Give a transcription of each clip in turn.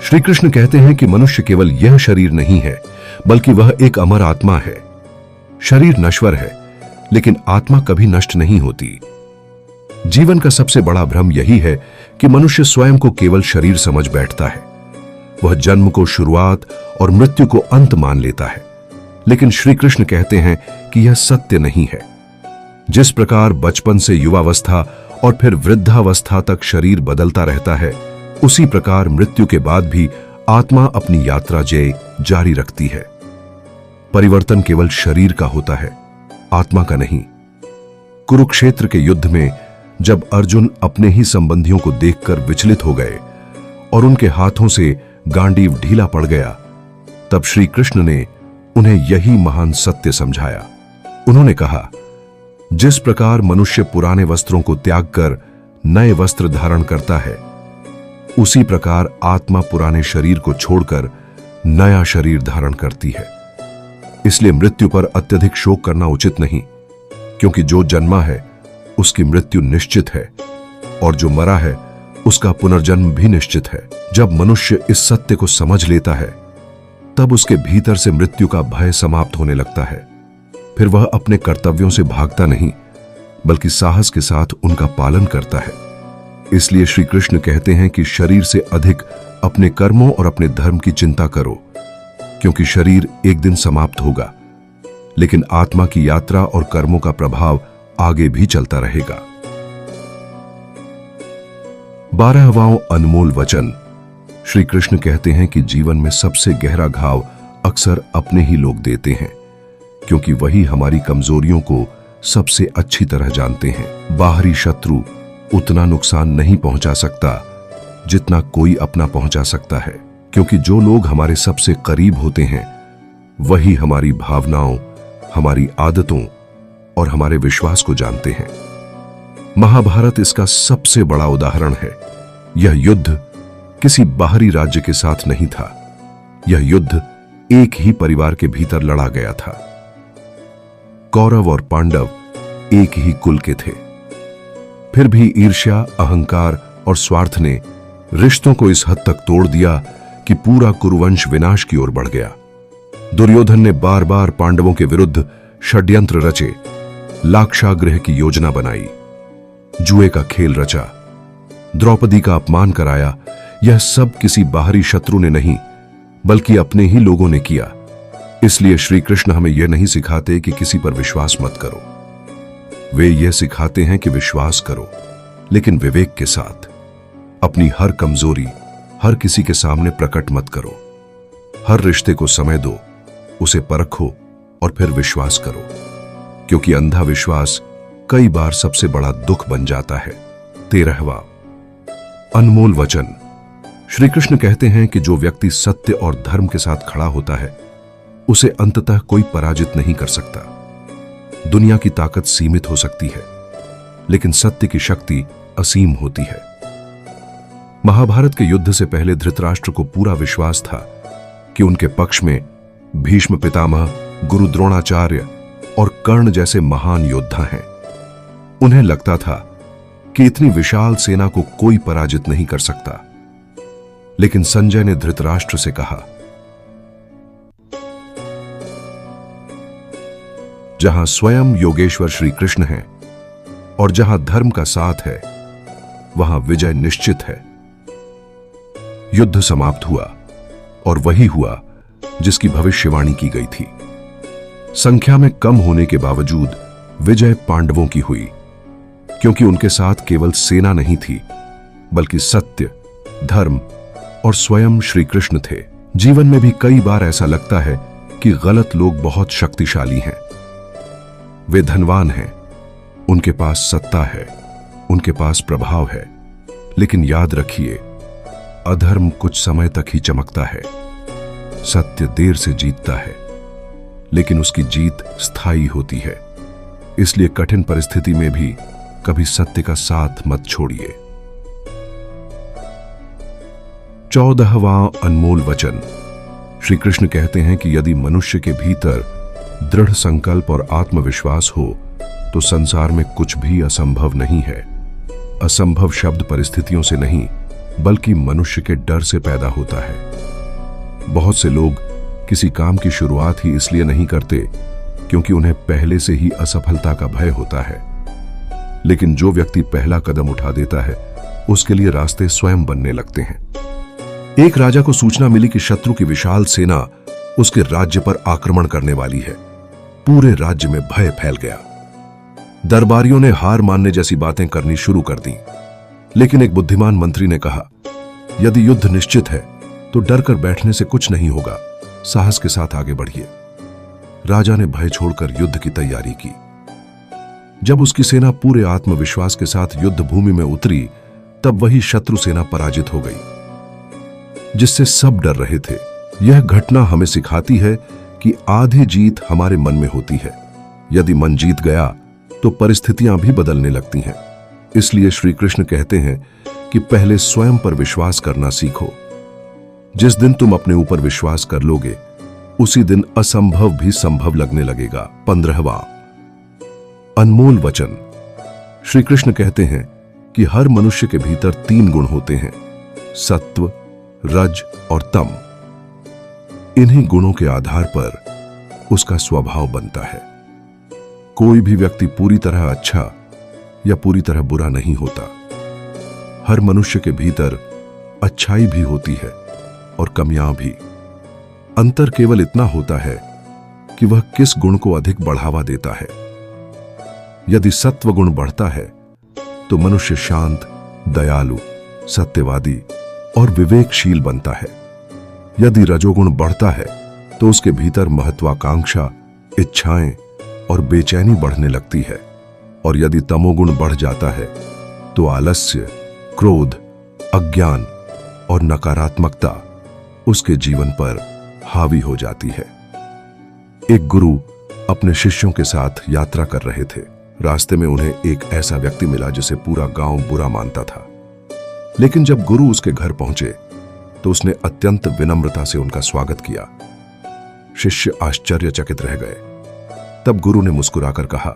श्री कृष्ण कहते हैं कि मनुष्य केवल यह शरीर नहीं है, बल्कि वह एक अमर आत्मा है। शरीर नश्वर है, लेकिन आत्मा कभी नष्ट नहीं होती। जीवन का सबसे बड़ा भ्रम यही है कि मनुष्य स्वयं को केवल शरीर समझ बैठता है। वह जन्म को शुरुआत और मृत्यु को अंत मान लेता है। लेकिन श्री कृष्ण कहते हैं कि यह सत्य नहीं है। जिस प्रकार बचपन से युवावस्था और फिर वृद्धावस्था तक शरीर बदलता रहता है, उसी प्रकार मृत्यु के बाद भी आत्मा अपनी यात्रा जारी रखती है। परिवर्तन केवल शरीर का होता है, आत्मा का नहीं। कुरुक्षेत्र के युद्ध में जब अर्जुन अपने ही संबंधियों को देखकर विचलित हो गए और उनके हाथों से गांडीव ढीला पड़ गया, तब श्री कृष्ण ने उन्हें यही महान सत्य समझाया। उन्होंने कहा, जिस प्रकार मनुष्य पुराने वस्त्रों को त्याग कर नए वस्त्र धारण करता है, उसी प्रकार आत्मा पुराने शरीर को छोड़कर नया शरीर धारण करती है। इसलिए मृत्यु पर अत्यधिक शोक करना उचित नहीं, क्योंकि जो जन्मा है उसकी मृत्यु निश्चित है और जो मरा है उसका पुनर्जन्म भी निश्चित है। जब मनुष्य इस सत्य को समझ लेता है, तब उसके भीतर से मृत्यु का भय समाप्त होने लगता है। फिर वह अपने कर्तव्यों से भागता नहीं, बल्कि साहस के साथ उनका पालन करता है। इसलिए श्री कृष्ण कहते हैं कि शरीर से अधिक अपने कर्मों और अपने धर्म की चिंता करो, क्योंकि शरीर एक दिन समाप्त होगा, लेकिन आत्मा की यात्रा और कर्मों का प्रभाव आगे भी चलता रहेगा। 12वां अनमोल वचन। श्री कृष्ण कहते हैं कि जीवन में सबसे गहरा घाव अक्सर अपने ही लोग देते हैं, क्योंकि वही हमारी कमजोरियों को सबसे अच्छी तरह जानते हैं। बाहरी शत्रु उतना नुकसान नहीं पहुंचा सकता जितना कोई अपना पहुंचा सकता है, क्योंकि जो लोग हमारे सबसे करीब होते हैं वही हमारी भावनाओं, हमारी आदतों और हमारे विश्वास को जानते हैं। महाभारत इसका सबसे बड़ा उदाहरण है। यह युद्ध किसी बाहरी राज्य के साथ नहीं था। यह युद्ध एक ही परिवार के भीतर लड़ा गया था। कौरव और पांडव एक ही कुल के थे। फिर भी ईर्ष्या, अहंकार और स्वार्थ ने रिश्तों को इस हद तक तोड़ दिया कि पूरा कुरुवंश विनाश की ओर बढ़ गया। दुर्योधन ने बार बार पांडवों के विरुद्ध षड्यंत्र रचे, लाक्षागृह की योजना बनाई, जुए का खेल रचा, द्रौपदी का अपमान कराया। यह सब किसी बाहरी शत्रु ने नहीं, बल्कि अपने ही लोगों ने किया। इसलिए श्री कृष्ण हमें यह नहीं सिखाते कि किसी पर विश्वास मत करो। वे यह सिखाते हैं कि विश्वास करो, लेकिन विवेक के साथ। अपनी हर कमजोरी हर किसी के सामने प्रकट मत करो। हर रिश्ते को समय दो, उसे परखो और फिर विश्वास करो, क्योंकि अंधा विश्वास कई बार सबसे बड़ा दुख बन जाता है। 13वां अनमोल वचन। श्री कृष्ण कहते हैं कि जो व्यक्ति सत्य और धर्म के साथ खड़ा होता है, उसे अंततः कोई पराजित नहीं कर सकता। दुनिया की ताकत सीमित हो सकती है, लेकिन सत्य की शक्ति असीम होती है। महाभारत के युद्ध से पहले धृतराष्ट्र को पूरा विश्वास था कि उनके पक्ष में भीष्म पितामह, गुरु द्रोणाचार्य और कर्ण जैसे महान योद्धा हैं। उन्हें लगता था कि इतनी विशाल सेना को कोई पराजित नहीं कर सकता। लेकिन संजय ने धृतराष्ट्र से कहा, जहां स्वयं योगेश्वर श्री कृष्ण हैं और जहां धर्म का साथ है, वहां विजय निश्चित है। युद्ध समाप्त हुआ और वही हुआ जिसकी भविष्यवाणी की गई थी। संख्या में कम होने के बावजूद विजय पांडवों की हुई, क्योंकि उनके साथ केवल सेना नहीं थी, बल्कि सत्य, धर्म और स्वयं श्री कृष्ण थे। जीवन में भी कई बार ऐसा लगता है कि गलत लोग बहुत शक्तिशाली हैं। वे धनवान हैं, उनके पास सत्ता है, उनके पास प्रभाव है, लेकिन याद रखिए, अधर्म कुछ समय तक ही चमकता है। सत्य देर से जीतता है, लेकिन उसकी जीत स्थायी होती है। इसलिए कठिन परिस्थिति में भी कभी सत्य का साथ मत छोड़िए। 14वां अनमोल वचन। श्री कृष्ण कहते हैं कि यदि मनुष्य के भीतर दृढ़ संकल्प और आत्मविश्वास हो, तो संसार में कुछ भी असंभव नहीं है। असंभव शब्द परिस्थितियों से नहीं, बल्कि मनुष्य के डर से पैदा होता है। बहुत से लोग किसी काम की शुरुआत ही इसलिए नहीं करते क्योंकि उन्हें पहले से ही असफलता का भय होता है, लेकिन जो व्यक्ति पहला कदम उठा देता है उसके लिए रास्ते स्वयं बनने लगते हैं। एक राजा को सूचना मिली कि शत्रु की विशाल सेना उसके राज्य पर आक्रमण करने वाली है। पूरे राज्य में भय फैल गया। दरबारियों ने हार मानने जैसी बातें करनी शुरू कर दी, लेकिन एक बुद्धिमान मंत्री ने कहा, यदि युद्ध निश्चित है तो डर कर बैठने से कुछ नहीं होगा, साहस के साथ आगे बढ़िए। राजा ने भय छोड़कर युद्ध की तैयारी की। जब उसकी सेना पूरे आत्मविश्वास के साथ युद्ध भूमि में उतरी, तब वही शत्रु सेना पराजित हो गई, जिससे सब डर रहे थे। यह घटना हमें सिखाती है कि आधी जीत हमारे मन में होती है। यदि मन जीत गया तो परिस्थितियां भी बदलने लगती हैं। इसलिए श्री कृष्ण कहते हैं कि पहले स्वयं पर विश्वास करना सीखो। जिस दिन तुम अपने ऊपर विश्वास कर लोगे, उसी दिन असंभव भी संभव लगने लगेगा। 15वां अनमोल वचन। श्री कृष्ण कहते हैं कि हर मनुष्य के भीतर 3 गुण होते हैं, सत्व, रज और तम। इन्हीं गुणों के आधार पर उसका स्वभाव बनता है। कोई भी व्यक्ति पूरी तरह अच्छा या पूरी तरह बुरा नहीं होता। हर मनुष्य के भीतर अच्छाई भी होती है और कमियां भी। अंतर केवल इतना होता है कि वह किस गुण को अधिक बढ़ावा देता है। यदि सत्व गुण बढ़ता है तो मनुष्य शांत, दयालु, सत्यवादी और विवेकशील बनता है। यदि रजोगुण बढ़ता है तो उसके भीतर महत्वाकांक्षा, इच्छाएं और बेचैनी बढ़ने लगती है। और यदि तमोगुण बढ़ जाता है तो आलस्य, क्रोध, अज्ञान और नकारात्मकता उसके जीवन पर हावी हो जाती है। एक गुरु अपने शिष्यों के साथ यात्रा कर रहे थे। रास्ते में उन्हें एक ऐसा व्यक्ति मिला जिसे पूरा गांव बुरा मानता था। लेकिन जब गुरु उसके घर पहुंचे तो उसने अत्यंत विनम्रता से उनका स्वागत किया। शिष्य आश्चर्यचकित रह गए। तब गुरु ने मुस्कुराकर कहा,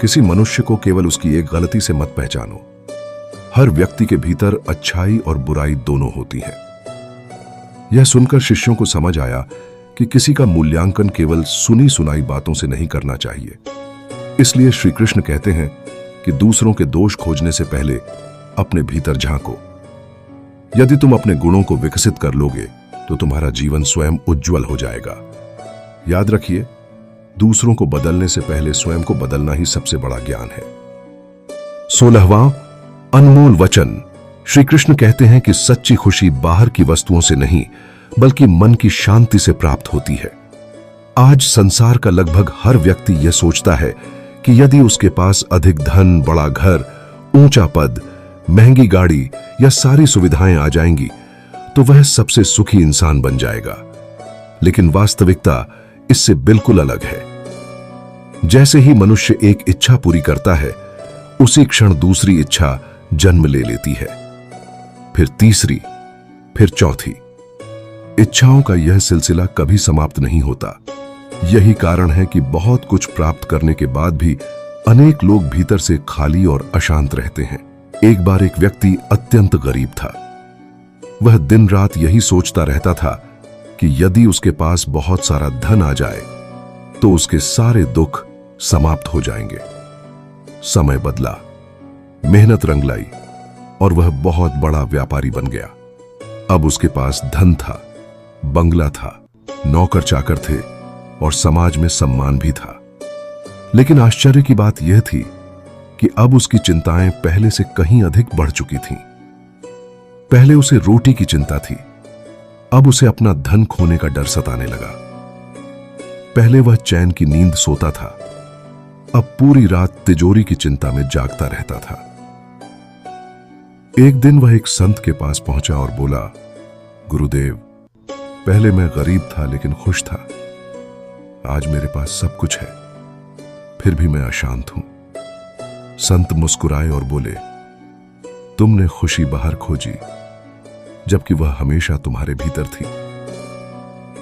किसी मनुष्य को केवल उसकी एक गलती से मत पहचानो। हर व्यक्ति के भीतर अच्छाई और बुराई दोनों होती है। यह सुनकर शिष्यों को समझ आया कि किसी का मूल्यांकन केवल सुनी सुनाई बातों से नहीं करना चाहिए। इसलिए श्री कृष्ण कहते हैं कि दूसरों के दोष खोजने से पहले अपने भीतर झांको। यदि तुम अपने गुणों को विकसित कर लोगे तो तुम्हारा जीवन स्वयं उज्जवल हो जाएगा। याद रखिए, दूसरों को बदलने से पहले स्वयं को बदलना ही सबसे बड़ा ज्ञान है। 16वां अनमोल वचन। श्री कृष्ण कहते हैं कि सच्ची खुशी बाहर की वस्तुओं से नहीं बल्कि मन की शांति से प्राप्त होती है। आज संसार का लगभग हर व्यक्ति यह सोचता है कि यदि उसके पास अधिक धन, बड़ा घर, ऊंचा पद, महंगी गाड़ी या सारी सुविधाएं आ जाएंगी तो वह सबसे सुखी इंसान बन जाएगा। लेकिन वास्तविकता इससे बिल्कुल अलग है। जैसे ही मनुष्य एक इच्छा पूरी करता है, उसी क्षण दूसरी इच्छा जन्म ले लेती है, फिर तीसरी, फिर चौथी। इच्छाओं का यह सिलसिला कभी समाप्त नहीं होता। यही कारण है कि बहुत कुछ प्राप्त करने के बाद भी अनेक लोग भीतर से खाली और अशांत रहते हैं। एक बार एक व्यक्ति अत्यंत गरीब था। वह दिन रात यही सोचता रहता था कि यदि उसके पास बहुत सारा धन आ जाए तो उसके सारे दुख समाप्त हो जाएंगे। समय बदला, मेहनत रंग लाई और वह बहुत बड़ा व्यापारी बन गया। अब उसके पास धन था, बंगला था, नौकर चाकर थे और समाज में सम्मान भी था। लेकिन आश्चर्य की बात यह थी कि अब उसकी चिंताएं पहले से कहीं अधिक बढ़ चुकी थीं। पहले उसे रोटी की चिंता थी, अब उसे अपना धन खोने का डर सताने लगा। पहले वह चैन की नींद सोता था, अब पूरी रात तिजोरी की चिंता में जागता रहता था। एक दिन वह एक संत के पास पहुंचा और बोला, गुरुदेव, पहले मैं गरीब था लेकिन खुश था। आज मेरे पास सब कुछ है, फिर भी मैं अशांत हूं। संत मुस्कुराए और बोले, तुमने खुशी बाहर खोजी जबकि वह हमेशा तुम्हारे भीतर थी।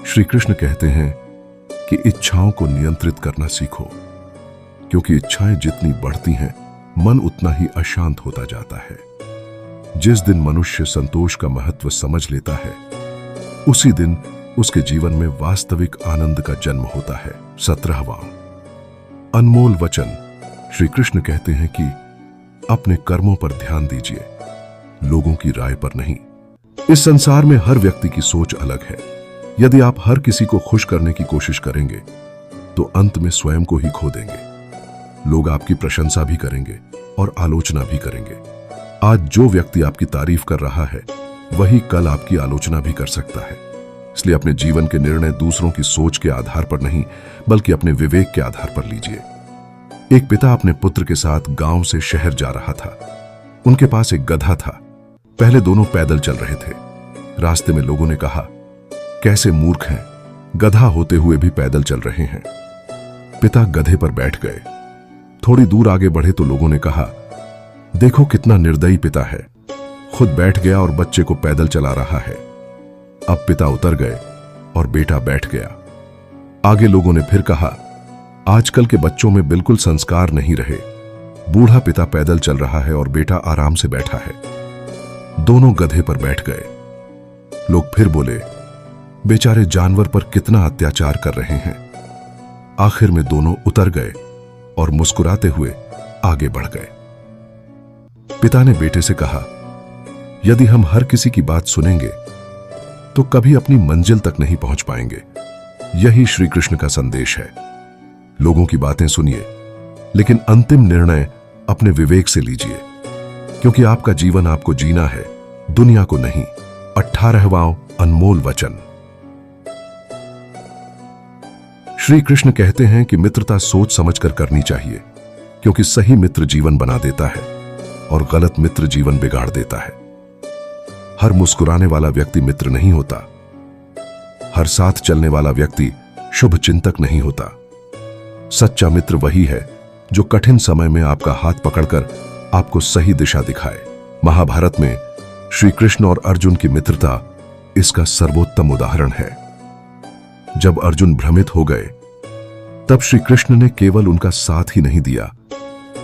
श्री कृष्ण कहते हैं कि इच्छाओं को नियंत्रित करना सीखो, क्योंकि इच्छाएं जितनी बढ़ती हैं मन उतना ही अशांत होता जाता है। जिस दिन मनुष्य संतोष का महत्व समझ लेता है, उसी दिन उसके जीवन में वास्तविक आनंद का जन्म होता है। 17वां अनमोल वचन। श्री कृष्ण कहते हैं कि अपने कर्मों पर ध्यान दीजिए, लोगों की राय पर नहीं। इस संसार में हर व्यक्ति की सोच अलग है। यदि आप हर किसी को खुश करने की कोशिश करेंगे तो अंत में स्वयं को ही खो देंगे। लोग आपकी प्रशंसा भी करेंगे और आलोचना भी करेंगे। आज जो व्यक्ति आपकी तारीफ कर रहा है, वही कल आपकी आलोचना भी कर सकता है। इसलिए अपने जीवन के निर्णय दूसरों की सोच के आधार पर नहीं, बल्कि अपने विवेक के आधार पर लीजिए। एक पिता अपने पुत्र के साथ गांव से शहर जा रहा था। उनके पास एक गधा था। पहले दोनों पैदल चल रहे थे। रास्ते में लोगों ने कहा, कैसे मूर्ख हैं, गधा होते हुए भी पैदल चल रहे हैं। पिता गधे पर बैठ गए। थोड़ी दूर आगे बढ़े तो लोगों ने कहा, देखो कितना निर्दयी पिता है, खुद बैठ गया और बच्चे को पैदल चला रहा है। अब पिता उतर गए और बेटा बैठ गया। आगे लोगों ने फिर कहा, आजकल के बच्चों में बिल्कुल संस्कार नहीं रहे। बूढ़ा पिता पैदल चल रहा है और बेटा आराम से बैठा है। दोनों गधे पर बैठ गए। लोग फिर बोले, बेचारे जानवर पर कितना अत्याचार कर रहे हैं। आखिर में दोनों उतर गए और मुस्कुराते हुए आगे बढ़ गए। पिता ने बेटे से कहा, यदि हम हर किसी की बात सुनेंगे तो कभी अपनी मंजिल तक नहीं पहुंच पाएंगे। यही श्री कृष्ण का संदेश है। लोगों की बातें सुनिए, लेकिन अंतिम निर्णय अपने विवेक से लीजिए, क्योंकि आपका जीवन आपको जीना है, दुनिया को नहीं। 18वां अनमोल वचन। श्री कृष्ण कहते हैं कि मित्रता सोच समझकर करनी चाहिए, क्योंकि सही मित्र जीवन बना देता है और गलत मित्र जीवन बिगाड़ देता है। हर मुस्कुराने वाला व्यक्ति मित्र नहीं होता। हर साथ चलने वाला व्यक्ति शुभ चिंतक नहीं होता। सच्चा मित्र वही है जो कठिन समय में आपका हाथ पकड़कर आपको सही दिशा दिखाए। महाभारत में श्री कृष्ण और अर्जुन की मित्रता इसका सर्वोत्तम उदाहरण है। जब अर्जुन भ्रमित हो गए, तब श्री कृष्ण ने केवल उनका साथ ही नहीं दिया,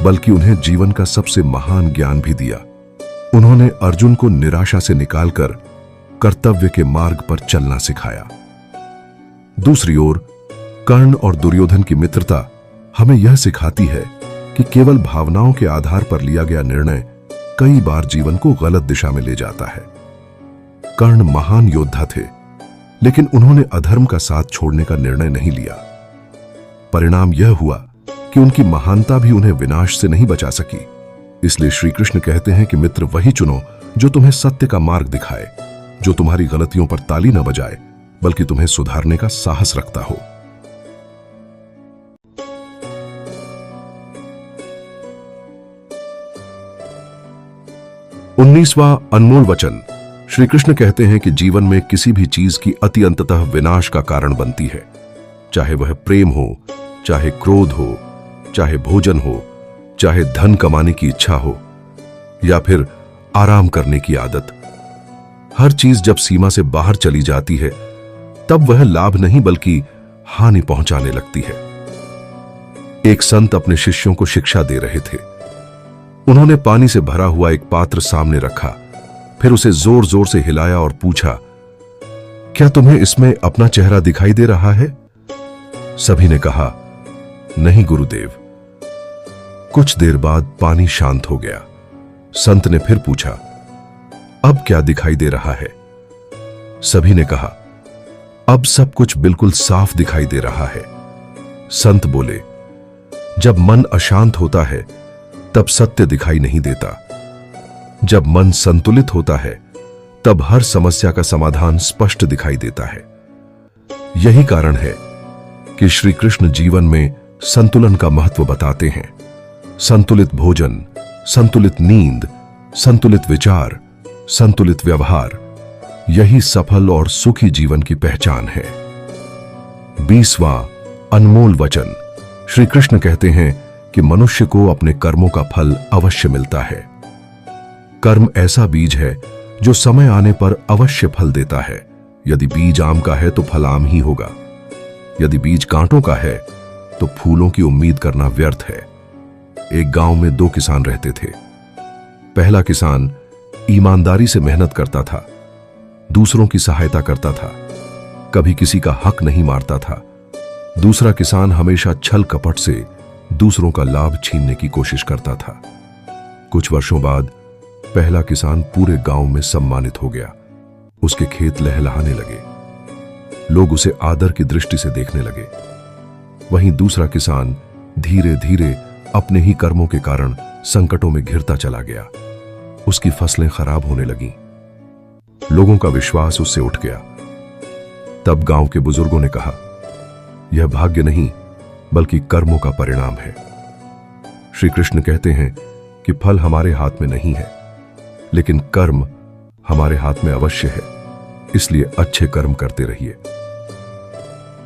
बल्कि उन्हें जीवन का सबसे महान ज्ञान भी दिया। उन्होंने अर्जुन को निराशा से निकालकर कर्तव्य के मार्ग पर चलना सिखाया। दूसरी ओर कर्ण और दुर्योधन की मित्रता हमें यह सिखाती है कि केवल भावनाओं के आधार पर लिया गया निर्णय कई बार जीवन को गलत दिशा में ले जाता है। कर्ण महान योद्धा थे, लेकिन उन्होंने अधर्म का साथ छोड़ने का निर्णय नहीं लिया। परिणाम यह हुआ कि उनकी महानता भी उन्हें विनाश से नहीं बचा सकी। इसलिए श्री कृष्ण कहते हैं कि मित्र वही चुनो जो तुम्हें सत्य का मार्ग दिखाए, जो तुम्हारी गलतियों पर ताली न बजाए, बल्कि तुम्हें सुधारने का साहस रखता हो। उन्नीसवां अनमोल वचन। श्री कृष्ण कहते हैं कि जीवन में किसी भी चीज की अति अंततः विनाश का कारण बनती है। चाहे वह प्रेम हो, चाहे क्रोध हो, चाहे भोजन हो, चाहे धन कमाने की इच्छा हो, या फिर आराम करने की आदत। हर चीज जब सीमा से बाहर चली जाती है, तब वह लाभ नहीं बल्कि हानि पहुंचाने लगती है। एक संत अपने शिष्यों को शिक्षा दे रहे थे। उन्होंने पानी से भरा हुआ एक पात्र सामने रखा, फिर उसे जोर जोर से हिलाया और पूछा, क्या तुम्हें इसमें अपना चेहरा दिखाई दे रहा है? सभी ने कहा, नहीं गुरुदेव। कुछ देर बाद पानी शांत हो गया। संत ने फिर पूछा, अब क्या दिखाई दे रहा है? सभी ने कहा, अब सब कुछ बिल्कुल साफ दिखाई दे रहा है। संत बोले, जब मन अशांत होता है तब सत्य दिखाई नहीं देता। जब मन संतुलित होता है तब हर समस्या का समाधान स्पष्ट दिखाई देता है। यही कारण है कि श्री कृष्ण जीवन में संतुलन का महत्व बताते हैं। संतुलित भोजन, संतुलित नींद, संतुलित विचार, संतुलित व्यवहार, यही सफल और सुखी जीवन की पहचान है। 20वां अनमोल वचन। श्री कृष्ण कहते हैं कि मनुष्य को अपने कर्मों का फल अवश्य मिलता है। कर्म ऐसा बीज है जो समय आने पर अवश्य फल देता है। यदि बीज आम का है तो फल आम ही होगा। यदि बीज कांटों का है तो फूलों की उम्मीद करना व्यर्थ है। एक गांव में 2 किसान रहते थे। पहला किसान ईमानदारी से मेहनत करता था, दूसरों की सहायता करता था, कभी किसी का हक नहीं मारता था। दूसरा किसान हमेशा छल कपट से दूसरों का लाभ छीनने की कोशिश करता था। कुछ वर्षों बाद पहला किसान पूरे गांव में सम्मानित हो गया। उसके खेत लहलहाने लगे, लोग उसे आदर की दृष्टि से देखने लगे। वहीं दूसरा किसान धीरे धीरे अपने ही कर्मों के कारण संकटों में घिरता चला गया। उसकी फसलें खराब होने लगीं। लोगों का विश्वास उससे उठ गया। तब गांव के बुजुर्गों ने कहा, यह भाग्य नहीं बल्कि कर्मों का परिणाम है। श्री कृष्ण कहते हैं कि फल हमारे हाथ में नहीं है, लेकिन कर्म हमारे हाथ में अवश्य है। इसलिए अच्छे कर्म करते रहिए।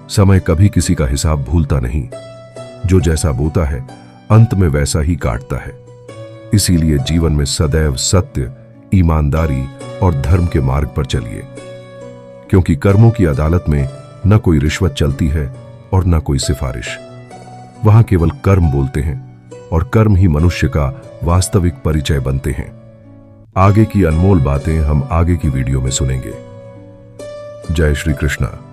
समय कभी किसी का हिसाब भूलता नहीं। जो जैसा बोता है अंत में वैसा ही काटता है। इसीलिए जीवन में सदैव सत्य, ईमानदारी और धर्म के मार्ग पर चलिए, क्योंकि कर्मों की अदालत में न कोई रिश्वत चलती है और न कोई सिफारिश। वहां केवल कर्म बोलते हैं और कर्म ही मनुष्य का वास्तविक परिचय बनते हैं। आगे की अनमोल बातें हम आगे की वीडियो में सुनेंगे। जय श्री कृष्णा।